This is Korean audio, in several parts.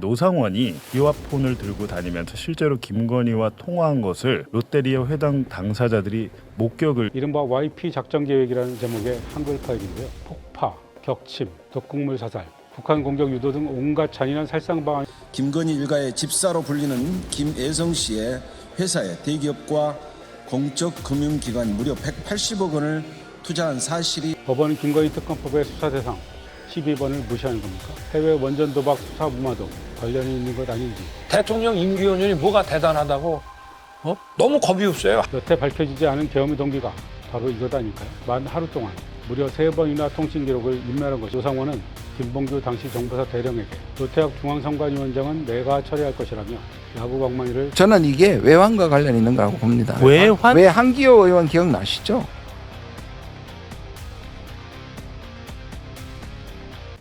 노상원이 비화폰을 들고 다니면서 실제로 김건희와 통화한 것을 롯데리아 회당 당사자들이 목격을 이른바 YP 작전 계획이라는 제목의 한글 파일인데요. 폭파, 격침, 독극물 사살, 북한 공격 유도 등 온갖 잔인한 살상 방안. 김건희 일가의 집사로 불리는 김애성 씨의 회사에 대기업과 공적 금융기관 무려 180억 원을 투자한 사실이 법원은 김건희 특검법의 수사 대상 12번을 무시하는 겁니까? 해외 원전 도박 수사 무마도 관련이 있는 것 아닌지. 대통령 임기 연연이 뭐가 대단하다고 너무 겁이 없어요. 여태 밝혀지지 않은 계엄의 동기가 바로 이거다니까요. 만 하루 동안 무려 3번이나 통신 기록을 인멸한 것. 노상원은 김봉규 당시 정부사 대령에게 노태학 중앙선관위원장은 내가 처리할 것이라며 야구 방망이를. 저는 이게 외환과 관련이 있는 거라고 봅니다. 외환? 왜 한기호 의원 기억나시죠?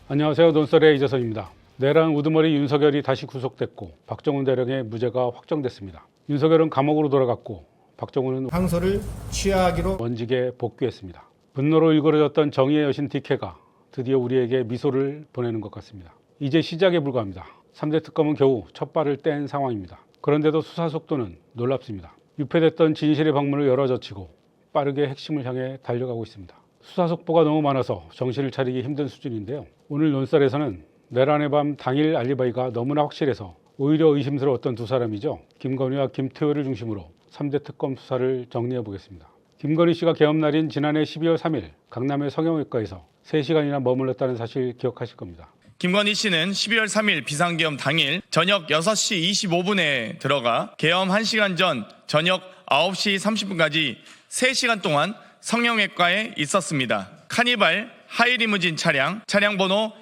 안녕하세요. 논설의 이재선입니다. 내란 우두머리 윤석열이 다시 구속됐고 박정훈 대령의 무죄가 확정됐습니다. 윤석열은 감옥으로 돌아갔고 박정훈은 항소를 취하하기로 원직에 복귀했습니다. 분노로 일그러졌던 정의의 여신 DK가 드디어 우리에게 미소를 보내는 것 같습니다. 이제 시작에 불과합니다. 3대 특검은 겨우 첫 발을 뗀 상황입니다. 그런데도 수사 속도는 놀랍습니다. 유폐됐던 진실의 방문을 열어젖히고 빠르게 핵심을 향해 달려가고 있습니다. 수사 속보가 너무 많아서 정신을 차리기 힘든 수준인데요. 오늘 논설에서는 내란의 밤 당일 알리바이가 너무나 확실해서 오히려 의심스러웠던 두 사람이죠. 김건희와 김태호를 중심으로 3대 특검 수사를 정리해 보겠습니다. 김건희 씨가 계엄날인 지난해 12월 3일 강남의 성형외과에서 3시간이나 머물렀다는 사실 기억하실 겁니다. 김건희 씨는 12월 3일 비상계엄 당일 저녁 6시 25분에 들어가 계엄 1시간 전 저녁 9시 30분까지 3시간 동안 성형외과에 있었습니다. 카니발 하이리무진 차량 번호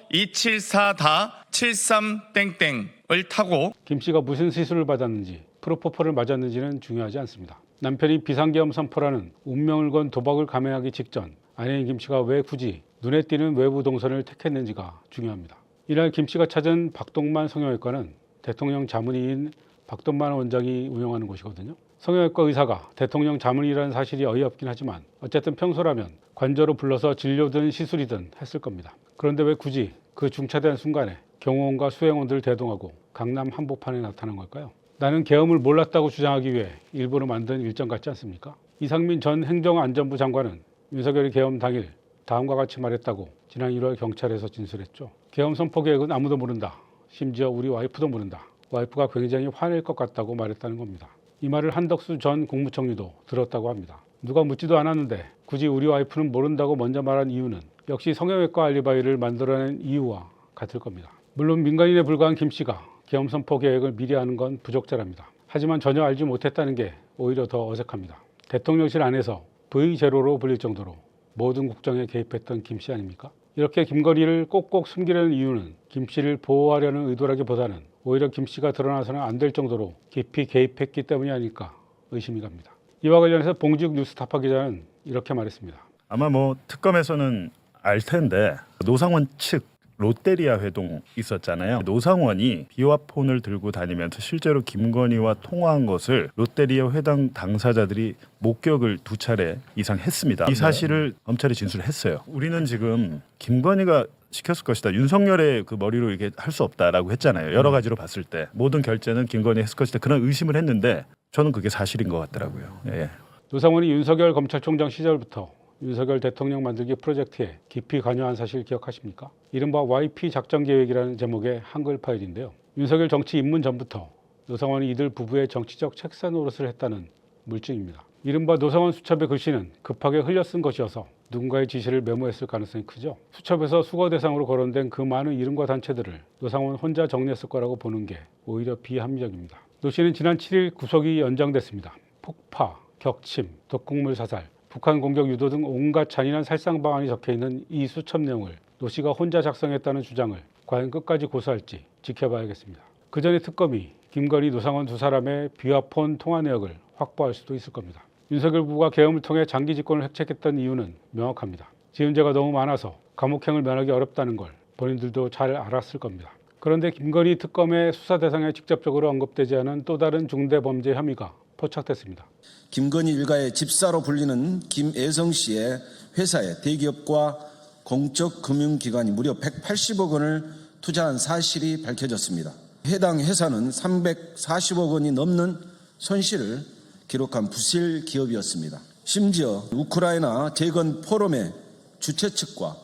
274-73땡땡을 타고 김 씨가 무슨 시술을 받았는지 프로포폴을 맞았는지는 중요하지 않습니다. 남편이 비상계엄 선포라는 운명을 건 도박을 감행하기 직전 아내인 김 씨가 왜 굳이 눈에 띄는 외부 동선을 택했는지가 중요합니다. 이날 김 씨가 찾은 박동만 성형외과는 대통령 자문의인 박동만 원장이 운영하는 곳이거든요. 성형외과 의사가 대통령 자문이라는 사실이 어이없긴 하지만 어쨌든 평소라면 관저로 불러서 진료든 시술이든 했을 겁니다. 그런데 왜 굳이 그 중차대한 순간에 경호원과 수행원들을 대동하고 강남 한복판에 나타난 걸까요? 나는 계엄을 몰랐다고 주장하기 위해 일부러 만든 일정 같지 않습니까? 이상민 전 행정안전부 장관은 윤석열이 계엄 당일 다음과 같이 말했다고 지난 1월 경찰에서 진술했죠. 계엄 선포 계획은 아무도 모른다. 심지어 우리 와이프도 모른다. 와이프가 굉장히 화낼 것 같다고 말했다는 겁니다. 이 말을 한덕수 전 국무총리도 들었다고 합니다. 누가 묻지도 않았는데 굳이 우리 와이프는 모른다고 먼저 말한 이유는 역시 성형외과 알리바이를 만들어낸 이유와 같을 겁니다. 물론 민간인에 불과한 김 씨가 계엄 선포 계획을 미리 아는 건 부적절합니다. 하지만 전혀 알지 못했다는 게 오히려 더 어색합니다. 대통령실 안에서 V제로로 불릴 정도로 모든 국정에 개입했던 김 씨 아닙니까? 이렇게 김건희를 꼭꼭 숨기려는 이유는 김 씨를 보호하려는 의도라기보다는 오히려 김 씨가 드러나서는 안 될 정도로 깊이 개입했기 때문이 아닐까 의심이 갑니다. 이와 관련해서 봉지욱 뉴스타파 기자는 이렇게 말했습니다. 아마 특검에서는 알 텐데 노상원 측 롯데리아 회동 있었잖아요. 노상원이 비화폰을 들고 다니면서 실제로 김건희와 통화한 것을 롯데리아 회당 당사자들이 목격을 2차례 이상 했습니다. 이 사실을 검찰에 진술을 했어요. 우리는 지금 김건희가 시켰을 것이다. 윤석열의 그 머리로 이게 할 수 없다라고 했잖아요. 여러 가지로 봤을 때 모든 결제는 김건희 했을 것이다. 그런 의심을 했는데 저는 그게 사실인 것 같더라고요. 예. 노상원이 윤석열 검찰총장 시절부터 윤석열 대통령 만들기 프로젝트에 깊이 관여한 사실 기억하십니까? 이른바 YP 작전 계획이라는 제목의 한글 파일인데요. 윤석열 정치 입문 전부터 노상원이 이들 부부의 정치적 책사 노릇을 했다는 물증입니다. 이른바 노상원 수첩의 글씨는 급하게 흘려 쓴 것이어서 누군가의 지시를 메모했을 가능성이 크죠. 수첩에서 수거 대상으로 거론된 그 많은 이름과 단체들을 노상원 혼자 정리했을 거라고 보는 게 오히려 비합리적입니다. 노 씨는 지난 7일 구속이 연장됐습니다. 폭파, 격침, 독극물 사살, 북한 공격 유도 등 온갖 잔인한 살상 방안이 적혀있는 이 수첩 내용을 노 씨가 혼자 작성했다는 주장을 과연 끝까지 고수할지 지켜봐야겠습니다. 그 전에 특검이 김건희, 노상원 두 사람의 비화폰 통화 내역을 확보할 수도 있을 겁니다. 윤석열 부부가 계엄을 통해 장기 집권을 획책했던 이유는 명확합니다. 지은 죄가 너무 많아서 감옥행을 면하기 어렵다는 걸 본인들도 잘 알았을 겁니다. 그런데 김건희 특검의 수사 대상에 직접적으로 언급되지 않은 또 다른 중대범죄 혐의가 포착됐습니다. 김건희 일가의 집사로 불리는 김애성 씨의 회사에 대기업과 공적 금융기관이 무려 180억 원을 투자한 사실이 밝혀졌습니다. 해당 회사는 340억 원이 넘는 손실을 기록한 부실 기업이었습니다. 심지어 우크라이나 재건 포럼의 주최 측과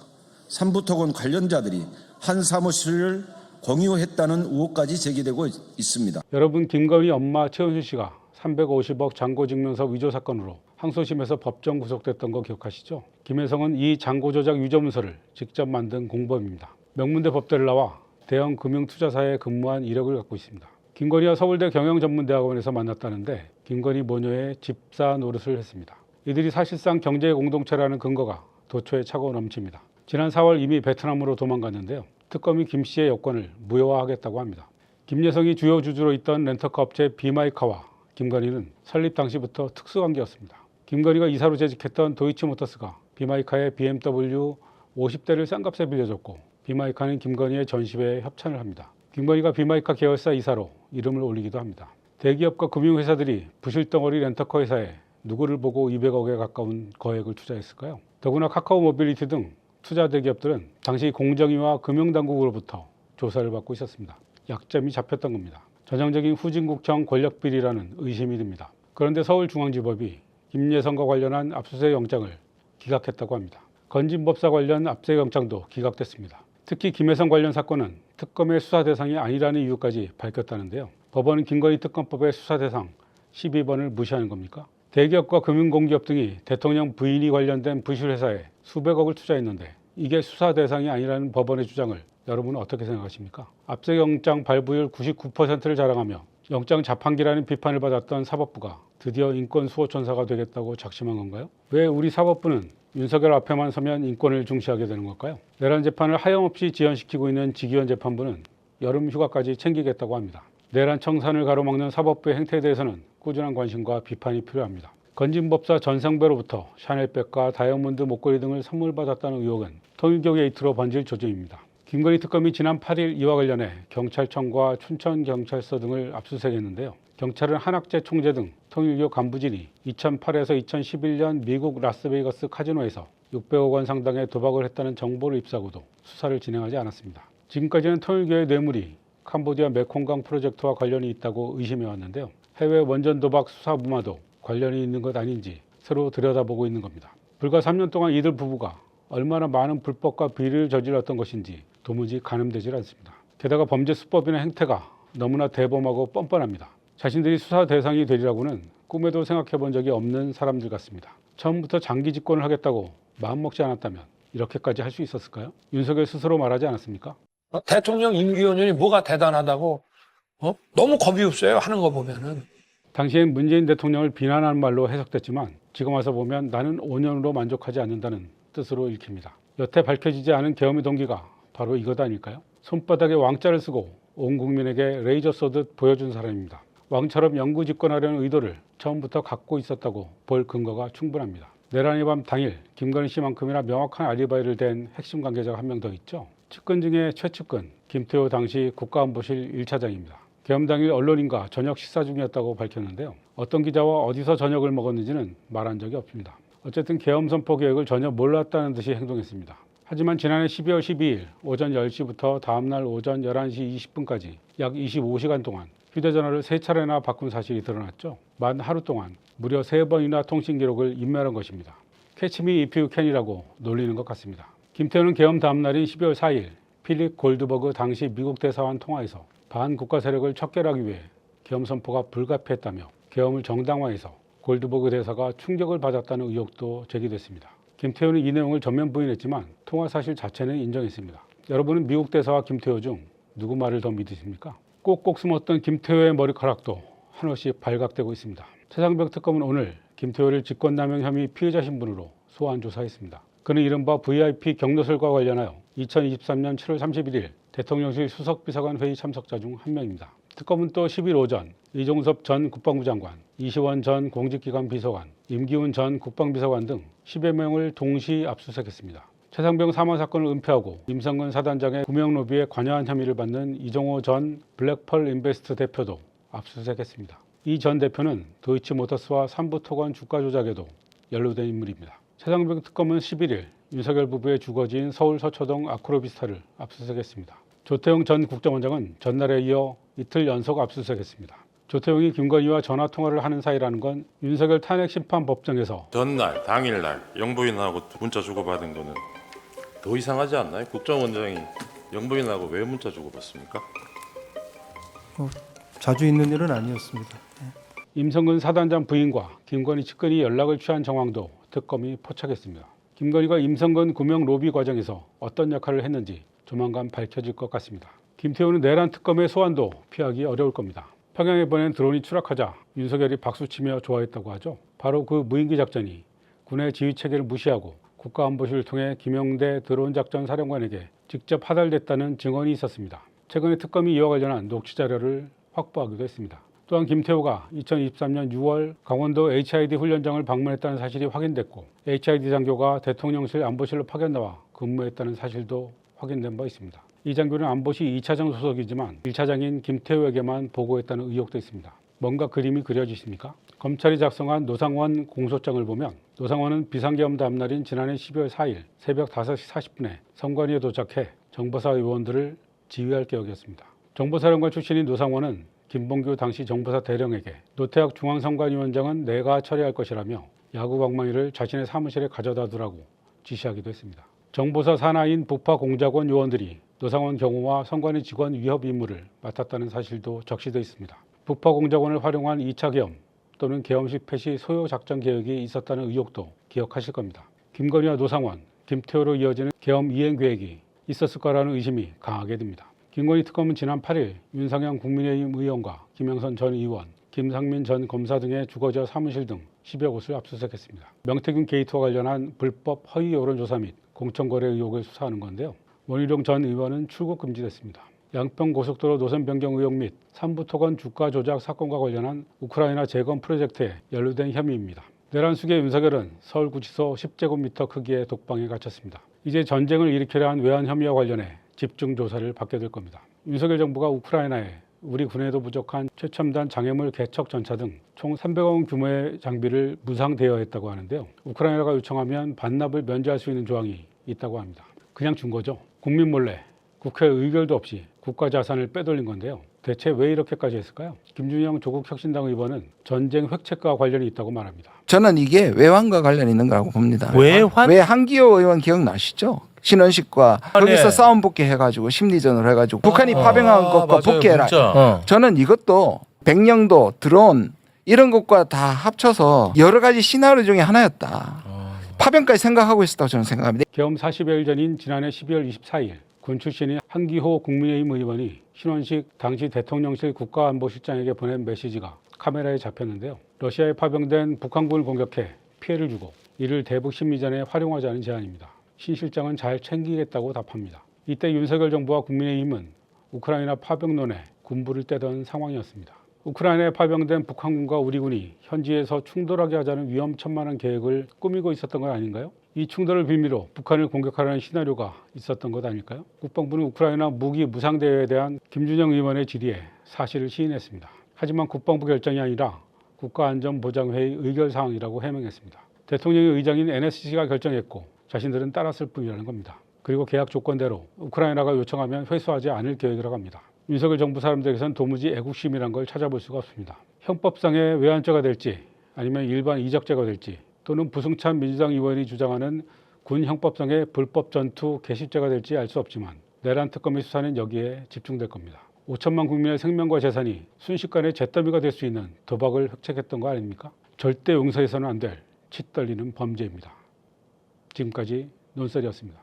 삼부토건 관련자들이 한 사무실을 공유했다는 의혹까지 제기되고 있습니다. 여러분, 김건희 엄마 최은순 씨가 350억 잔고증명서 위조 사건으로 항소심에서 법정 구속됐던 거 기억하시죠? 김혜성은 이 잔고 조작 위조 문서를 직접 만든 공범입니다. 명문대 법대를 나와 대형 금융투자사에 근무한 이력을 갖고 있습니다. 김건희와 서울대 경영전문대학원에서 만났다는데 김건희 모녀의 집사 노릇을 했습니다. 이들이 사실상 경제 공동체라는 근거가 도처에 차고 넘칩니다. 지난 4월 이미 베트남으로 도망갔는데요. 특검이 김 씨의 여권을 무효화하겠다고 합니다. 김여성이 주요 주주로 있던 렌터카 업체 비마이카와 김건희는 설립 당시부터 특수관계였습니다. 김건희가 이사로 재직했던 도이치모터스가 비마이카의 BMW 50대를 싼 값에 빌려줬고 비마이카는 김건희의 전시회에 협찬을 합니다. 김건희가 비마이카 계열사 이사로 이름을 올리기도 합니다. 대기업과 금융회사들이 부실덩어리 렌터카 회사에 누구를 보고 200억에 가까운 거액을 투자했을까요? 더구나 카카오 모빌리티 등 투자 대기업들은 당시 공정위와 금융당국으로부터 조사를 받고 있었습니다. 약점이 잡혔던 겁니다. 전형적인 후진국형 권력비리라는 의심이 듭니다. 그런데 서울중앙지법이 김여성과 관련한 압수수색 영장을 기각했다고 합니다. 건진법사 관련 압수수색 영장도 기각됐습니다. 특히 김여성 관련 사건은 특검의 수사 대상이 아니라는 이유까지 밝혔다는데요. 법원은 김건희 특검법의 수사 대상 12번을 무시하는 겁니까? 대기업과 금융공기업 등이 대통령 부인이 관련된 부실회사에 수백억을 투자했는데 이게 수사 대상이 아니라는 법원의 주장을 여러분은 어떻게 생각하십니까? 압수영장 발부율 99%를 자랑하며 영장 자판기라는 비판을 받았던 사법부가 드디어 인권 수호천사가 되겠다고 작심한 건가요? 왜 우리 사법부는 윤석열 앞에만 서면 인권을 중시하게 되는 걸까요? 내란 재판을 하염없이 지연시키고 있는 직위원 재판부는 여름 휴가까지 챙기겠다고 합니다. 내란 청산을 가로막는 사법부의 행태에 대해서는 꾸준한 관심과 비판이 필요합니다. 건진법사 전상배로부터 샤넬백과 다이아몬드 목걸이 등을 선물 받았다는 의혹은 통일교 게이트로 번질 조짐입니다. 김건희 특검이 지난 8일 이와 관련해 경찰청과 춘천경찰서 등을 압수수색했는데요. 경찰은 한학재 총재 등 통일교 간부진이 2008에서 2011년 미국 라스베이거스 카지노에서 600억 원 상당의 도박을 했다는 정보를 입수하고도 수사를 진행하지 않았습니다. 지금까지는 통일교의 뇌물이 캄보디아 메콩강 프로젝트와 관련이 있다고 의심해왔는데요. 해외 원전 도박 수사부마도 관련이 있는 것 아닌지 새로 들여다보고 있는 겁니다. 불과 3년 동안 이들 부부가 얼마나 많은 불법과 비리를 저질렀던 것인지 도무지 가늠되질 않습니다. 게다가 범죄 수법이나 행태가 너무나 대범하고 뻔뻔합니다. 자신들이 수사 대상이 되리라고는 꿈에도 생각해 본 적이 없는 사람들 같습니다. 처음부터 장기 집권을 하겠다고 마음먹지 않았다면 이렇게까지 할 수 있었을까요? 윤석열 스스로 말하지 않았습니까? 대통령 임기연연이 뭐가 대단하다고 너무 겁이 없어요. 하는 거 보면은. 당시엔 문재인 대통령을 비난하는 말로 해석됐지만 지금 와서 보면 나는 5년으로 만족하지 않는다는 뜻으로 읽힙니다. 여태 밝혀지지 않은 계엄의 동기가 바로 이것 아닐까요? 손바닥에 왕자를 쓰고 온 국민에게 레이저 쏘듯 보여준 사람입니다. 왕처럼 영구 집권하려는 의도를 처음부터 갖고 있었다고 볼 근거가 충분합니다. 내란의 밤 당일 김건희 씨만큼이나 명확한 알리바이를 댄 핵심 관계자가 한 명 더 있죠. 측근 중에 최측근 김태호 당시 국가안보실 1차장입니다. 계엄 당일 언론인과 저녁 식사 중이었다고 밝혔는데요. 어떤 기자와 어디서 저녁을 먹었는지는 말한 적이 없습니다. 어쨌든 계엄 선포 계획을 전혀 몰랐다는 듯이 행동했습니다. 하지만 지난해 12월 12일 오전 10시부터 다음날 오전 11시 20분까지 약 25시간 동안 휴대전화를 3차례나 바꾼 사실이 드러났죠. 만 하루 동안 무려 3번이나 통신 기록을 인멸한 것입니다. Catch me if you can이라고 놀리는 것 같습니다. 김태호는 계엄 다음날인 12월 4일 필립 골드버그 당시 미국 대사관 통화에서 반국가 세력을 척결하기 위해 계엄 선포가 불가피했다며 계엄을 정당화해서 골드버그 대사가 충격을 받았다는 의혹도 제기됐습니다. 김태호는 이 내용을 전면 부인했지만 통화 사실 자체는 인정했습니다. 여러분은 미국 대사와 김태호 중 누구 말을 더 믿으십니까? 꼭꼭 숨었던 김태호의 머리카락도 한없이 발각되고 있습니다. 최상병 특검은 오늘 김태호를 직권남용 혐의 피의자 신분으로 소환 조사했습니다. 그는 이른바 VIP 경로설과 관련하여 2023년 7월 31일 대통령실 수석비서관 회의 참석자 중 한 명입니다. 특검은 또 10일 오전 이종섭 전 국방부 장관, 이시원 전 공직기관 비서관, 임기훈 전 국방비서관 등 10여 명을 동시 압수수색했습니다. 최상병 사망 사건을 은폐하고 임성근 사단장의 구명로비에 관여한 혐의를 받는 이종호 전 블랙펄 인베스트 대표도 압수수색했습니다. 이 전 대표는 도이치모터스와 삼부토건 주가 조작에도 연루된 인물입니다. 최상병 특검은 11일 윤석열 부부의 주거지인 서울 서초동 아크로비스타를 압수수색했습니다. 조태용 전 국정원장은 전날에 이어 이틀 연속 압수수색했습니다. 조태용이 김건희와 전화 통화를 하는 사이라는 건 윤석열 탄핵 심판 법정에서 전날, 당일날 영부인하고 문자 주고받은 거는 더 이상하지 않나요? 국정원장이 영부인하고 왜 문자 주고받습니까? 자주 있는 일은 아니었습니다. 임성근 사단장 부인과 김건희 측근이 연락을 취한 정황도 특검이 포착했습니다. 김건희가 임성근 구명 로비 과정에서 어떤 역할을 했는지 조만간 밝혀질 것 같습니다. 김태호는 내란 특검의 소환도 피하기 어려울 겁니다. 평양에 보낸 드론이 추락하자 윤석열이 박수치며 좋아했다고 하죠. 바로 그 무인기 작전이 군의 지휘 체계를 무시하고 국가안보실을 통해 김영대 드론 작전 사령관에게 직접 하달됐다는 증언이 있었습니다. 최근에 특검이 이와 관련한 녹취 자료를 확보하기도 했습니다. 또한 김태호가 2023년 6월 강원도 HID 훈련장을 방문했다는 사실이 확인됐고 HID 장교가 대통령실 안보실로 파견 나와 근무했다는 사실도 확인된 바 있습니다. 이 장교는 안보시 2차장 소속이지만 1차장인 김태호에게만 보고했다는 의혹도 있습니다. 뭔가 그림이 그려지십니까? 검찰이 작성한 노상원 공소장을 보면 노상원은 비상계엄 다음날인 지난해 12월 4일 새벽 5시 40분에 선관위에 도착해 정보사 의원들을 지휘할 계획이었습니다. 정보사령관 출신인 노상원은 김봉규 당시 정보사 대령에게 노태학 중앙선관위원장은 내가 처리할 것이라며 야구방망이를 자신의 사무실에 가져다 두라고 지시하기도 했습니다. 정보사 산하인 부파 공작원 요원들이 노상원 경호와 선관위 직원 위협 임무를 맡았다는 사실도 적시되어 있습니다. 부파 공작원을 활용한 2차 계엄 또는 계엄식 폐시 소요 작전 계획이 있었다는 의혹도 기억하실 겁니다. 김건희와 노상원, 김태호로 이어지는 계엄 이행 계획이 있었을 거라는 의심이 강하게 듭니다. 김건희 특검은 지난 8일 윤상현 국민의힘 의원과 김영선 전 의원, 김상민 전 검사 등의 주거지와 사무실 등 10여 곳을 압수수색했습니다. 명태균 게이트와 관련한 불법 허위 여론조사 및 공천거래 의혹을 수사하는 건데요. 원희룡 전 의원은 출국 금지됐습니다. 양평 고속도로 노선 변경 의혹 및 삼부토건 주가 조작 사건과 관련한 우크라이나 재건 프로젝트에 연루된 혐의입니다. 내란 수계 윤석열은 서울구치소 10제곱미터 크기의 독방에 갇혔습니다. 이제 전쟁을 일으키려 한 외환 혐의와 관련해 집중 조사를 받게 될 겁니다. 윤석열 정부가 우크라이나에 우리 군에도 부족한 최첨단 장애물 개척 전차 등 총 300억 원 규모의 장비를 무상 대여했다고 하는데요. 우크라이나가 요청하면 반납을 면제할 수 있는 조항이 있다고 합니다. 그냥 준 거죠. 국민 몰래 국회 의결도 없이 국가 자산을 빼돌린 건데요. 대체 왜 이렇게까지 했을까요? 김준영 조국혁신당 의원은 전쟁 획책과 관련이 있다고 말합니다. 저는 이게 외환과 관련이 있는 거라고 봅니다. 외환? 왜 한기호 의원 기억나시죠? 신원식과 아, 거기서 네. 싸움 붙게 해가지고 심리전을 해가지고 북한이 파병한 것과 맞아요, 붙게해라. 진짜. 저는 이것도 백령도 드론 이런 것과 다 합쳐서 여러 가지 시나리오 중에 하나였다. 파병까지 생각하고 있었다고 저는 생각합니다. 계엄 40여일 전인 지난해 12월 24일 군 출신인 한기호 국민의힘 의원이 신원식 당시 대통령실 국가안보실장에게 보낸 메시지가 카메라에 잡혔는데요. 러시아에 파병된 북한군을 공격해 피해를 주고 이를 대북 심리전에 활용하자는 제안입니다. 신 실장은 잘 챙기겠다고 답합니다. 이때 윤석열 정부와 국민의힘은 우크라이나 파병론에 군부를 떼던 상황이었습니다. 우크라이나에 파병된 북한군과 우리 군이 현지에서 충돌하게 하자는 위험천만한 계획을 꾸미고 있었던 건 아닌가요? 이 충돌을 빌미로 북한을 공격하려는 시나리오가 있었던 것 아닐까요? 국방부는 우크라이나 무기 무상 대여에 대한 김준영 의원의 질의에 사실을 시인했습니다. 하지만 국방부 결정이 아니라 국가안전보장회의 의결사항이라고 해명했습니다. 대통령의 의장인 NSC가 결정했고 자신들은 따랐을 뿐이라는 겁니다. 그리고 계약 조건대로 우크라이나가 요청하면 회수하지 않을 계획이라고 합니다. 윤석열 정부 사람들에게선 도무지 애국심이란 걸 찾아볼 수가 없습니다. 형법상의 외환죄가 될지 아니면 일반 이적죄가 될지 또는 부승찬 민주당 의원이 주장하는 군 형법상의 불법 전투 개시죄가 될지 알 수 없지만 내란 특검의 수사는 여기에 집중될 겁니다. 5천만 국민의 생명과 재산이 순식간에 잿더미가 될 수 있는 도박을 획책했던 거 아닙니까? 절대 용서해서는 안 될 치떨리는 범죄입니다. 지금까지 논설이었습니다.